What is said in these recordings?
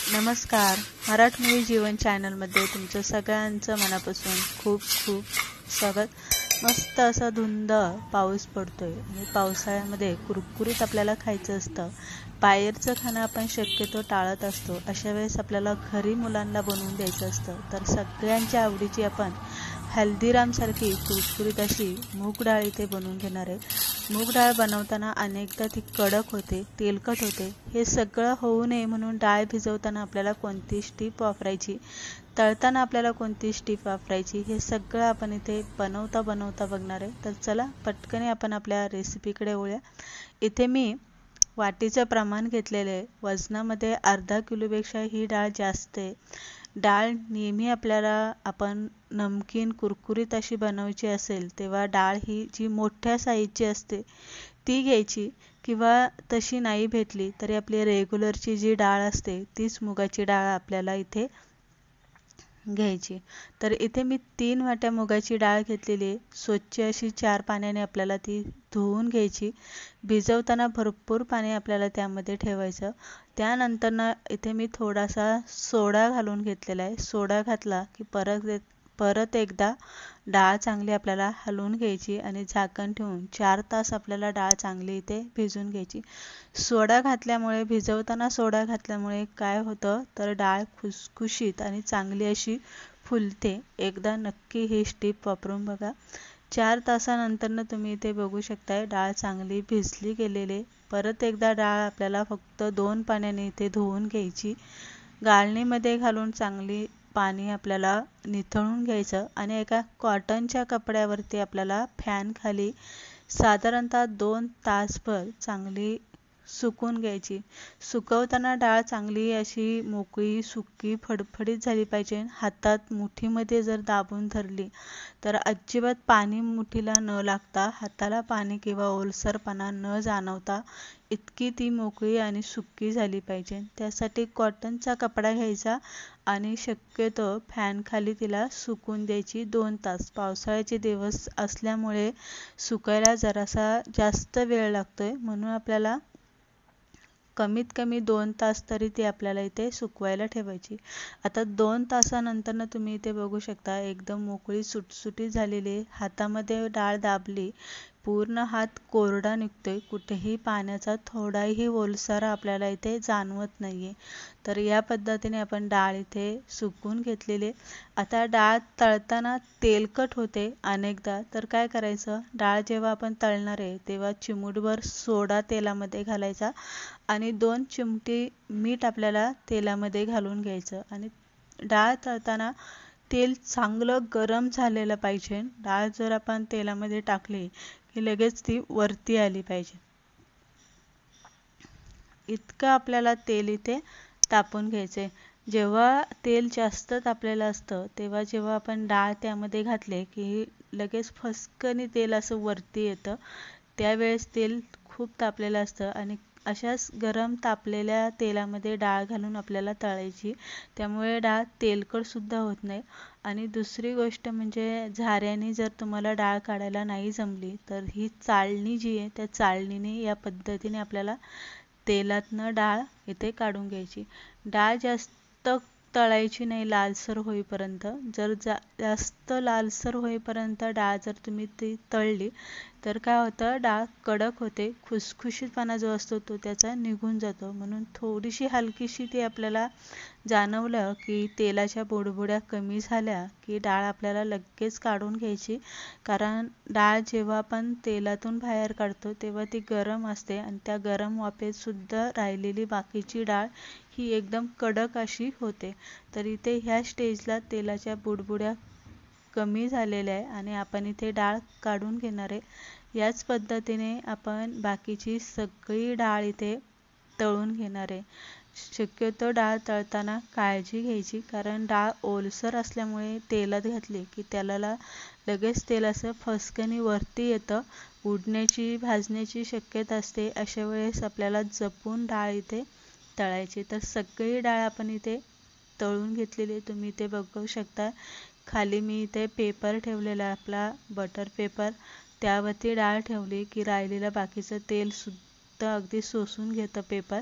नमस्कार. मराठमोळी जीवन चॅनलमध्ये तुमचं सगळ्यांचं मनापासून खूप खूप स्वागत. मस्त असा धुंद पाऊस पडतोय आणि पावसाळ्यामध्ये कुरकुरीत आपल्याला खायचं असतं. बाहेरचं खाणं आपण शक्यतो टाळत असतो. अशा वेळेस आपल्याला घरी मुलांना बनवून द्यायचं असतं. तर सगळ्यांच्या आवडीची आपण हल्दीरामसारखी कुरकुरीत अशी मूग डाळ इथे बनवून घेणार आहे. मूग डाळ बनवताना अनेकदा ती कडक होते, तेलकट होते. हे सगळं होऊ नये म्हणून डाळ भिजवताना आपल्याला कोणती स्टीप वापरायची, तळताना आपल्याला कोणती स्टीप वापरायची, हे सगळं आपण इथे बनवता बघणार आहे. तर चला पटकन आपण आपल्या रेसिपीकडे वळूया. इथे मी वाटीचं प्रमाण घेतलेलं आहे. वजनामध्ये अर्धा किलोपेक्षा ही डाळ जास्त आहे. डाळ नेहमी आपल्याला आपण नमकीन कुरकुरीत अशी बनवायची असेल तेव्हा डाळ ही जी मोठ्या साईजची असते ती घ्यायची, किंवा तशी नाही भेटली तरी आपली रेग्युलरची जी डाळ असते तीच मुगाची डाळ आपल्याला इथे घ्यायची. तर इथे मी 3 वाट्या मुगाची डाळ घेतलेली आहे. स्वच्छ अशी 4 पाण्याने आपल्याला ती धुवून घ्यायची. भिजवताना भरपूर पाणी आपल्याला त्यामध्ये ठेवायचं. त्यानंतर इथे मी थोडासा सोडा घालून घेतलेला आहे. सोडा घातला की परत एकदा डाळ चांगली आपल्याला हलवून घ्यायची आणि झाकण ठेवून 4 तास आपल्याला डाळ चांगली इथे भिजवून घ्यायची. भिजवताना सोडा घातल्यामुळे काय होतं तर डाळ खुसखुशीत आणि चांगली अशी फुलते. एकदा नक्की ही स्टीप वापरून बघा. 4 तासानंतर तुम्ही इथे बघू शकताय डाळ चांगली भिजली गेलेली. परत एकदा डाळ आपल्याला फक्त 2 पाण्याने इथे धुवून घ्यायची. गाळणीमध्ये घालून चांगली पाणी आपल्याला निथळून घ्यायचं आणि एका कॉटनच्या कपड्यावरती आपल्याला फॅन खाली साधारणतः 2 तासभर चांगली सुकून घ्यायची. सुकवताना डाळ चांगली अशी मोकळी, सुकी, फडफडीत झाली पाहिजे. हातात मुठीमध्ये जर दाबून धरली तर अजिबात पाणी मुठीला न लागता, हाताला पाणी किंवा ओलसरपणा न जाणवता इतकी ती मोकळी आणि सुकी झाली पाहिजे. त्यासाठी कॉटनचा कपडा घ्यायचा आणि शक्यतो फॅन खाली तिला सुकून द्यायची 2 तास. पावसाळ्याचे दिवस असल्यामुळे सुकायला जरासा जास्त वेळ लागतोय, म्हणून आपल्याला कमीत कमी 2 तास तरी ती आपल्याला इथे सुकवायला ठेवायची. आता 2 तासानंतर तुम्ही इथे बघू शकता एकदम मोकळी सुटसुटीत झालेली. हातामध्ये डाळ दाबली, पूर्ण हात कोरडा निघतोय. कुठेही पाण्याचा थोडाही ओलसरा आपल्याला इथे जाणवत नाहीये. तर या पद्धतीने आपण डाळ इथे सुकवून घेतलेली. आता डाळ तळताना तेलकट होते अनेकदा, तर काय करायचं, डाळ जेव्हा आपण तळणार आहे तेव्हा चिमूटभर सोडा तेलामध्ये घालायचा आणि 2 चिमटी मीठ आपल्याला तेलामध्ये घालून घ्यायचं. आणि डाळ तळताना तेल चांगलं गरम झालेलं पाहिजे. डाळ जर आपण तेलामध्ये टाकली की लगेच ती वरती आली पाहिजे. इतकं आपल्याला तेल इथे तापून घ्यायचे. जेव्हा तेल जास्त तापलेलं असतं तेव्हा जेव्हा आपण डाळ त्यामध्ये घातले की लगेच फसकनी तेल असं वरती येतं. त्यावेळेस तेल खूप तापलेलं असतं आणि अशाच गरम तापलेल्या तेलामध्ये डाळ घालून आपल्याला तळायची. त्यामुळे डाळ तेलकटसुद्धा होत नाही. आणि दुसरी गोष्ट म्हणजे झाऱ्याने जर तुम्हाला डाळ काढायला नाही जमली तर ही चाळणी जी आहे त्या चाळणीने या पद्धतीने आपल्याला तेलातनं डाळ इथे काढून घ्यायची. डाळ जास्त तळायची नाही लालसर होईपर्यंत. जर जास्त लालसर होईपर्यंत डाळ जर तुम्ही ती तळली तर काय होतं, डाळ कडक होते. खुसखुशीतपणा जो असतो तो त्याचा निघून जातो. म्हणून थोडीशी हलकीशी ती आपल्याला जाणवलं की तेलाच्या बुडबुड्या कमी झाल्या की डाळ आपल्याला लगेच काढून घ्यायची. कारण डाळ जेव्हा आपण तेलातून बाहेर काढतो तेव्हा ती गरम असते आणि त्या गरम वाफेत सुद्धा राहिलेली बाकीची डाळ ही एकदम कडक अशी होते. तर इथे ह्या स्टेजला तेलाच्या बुडबुड्या कमी झालेल्या आहे आणि आपण इथे डाळ काढून घेणार आहे. याच पद्धतीने आपण बाकीची सगळी डाळ इथे तळून घेणार आहे. शक्यतो डाळ तळताना काळजी घ्यायची, कारण डाळ ओलसर असल्यामुळे तेलात घातली की त्याला लगेच तेल असं फसकनी वरती येतं. उडण्याची, भाजण्याची शक्यता असते. अशा वेळेस आपल्याला जपून डाळ इथे तळायची. तर सगळी डाळ आपण इथे तळून घेतलेली तुम्ही इथे बघू शकता. खाली मी इथे पेपर ठेवलेला आपला बटर पेपर, त्यावरती डाळ ठेवली की राहिलेलं बाकीचं तेल सुद्धा अगदी शोषून घेतं पेपर.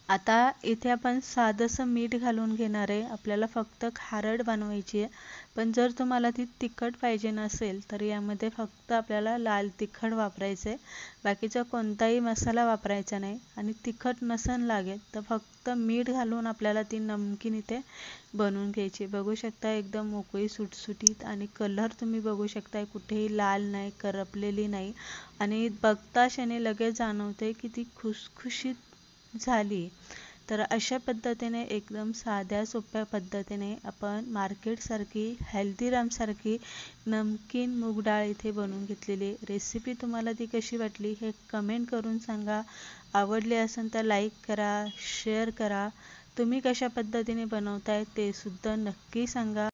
आता इथे आपण साधंसं मीठ घालून घेणार आहे. आपल्याला फक्त खारट बनवायची आहे. पण जर तुम्हाला ती तिखट पाहिजे नसेल तर यामध्ये फक्त आपल्याला लाल तिखट वापरायचं आहे. बाकीचा कोणताही मसाला वापरायचा नाही. आणि तिखट नसन लागेल तर फक्त मीठ घालून आपल्याला ती नमकीन इथे बनवून घ्यायची. बघू शकता एकदम मोकळी सुटसुटीत आणि कलर तुम्ही बघू शकताय कुठेही लाल नाही, करपलेली नाही आणि बघता क्षणी लगेच जाणवते की ती खुसखुशीत झाली. तर अशा पद्धतीने एकदम साध्या सोप्या पद्धतीने आपण मार्केटसारखी हेल्दीरामसारखी नमकीन मूग डाळ इथे बनवून घेतलेली. रेसिपी तुम्हाला ती कशी वाटली हे कमेंट करून सांगा. आवडली असेल तर लाईक करा, शेअर करा. तुम्ही कशा पद्धतीने बनवताय ते सुद्धा नक्की सांगा.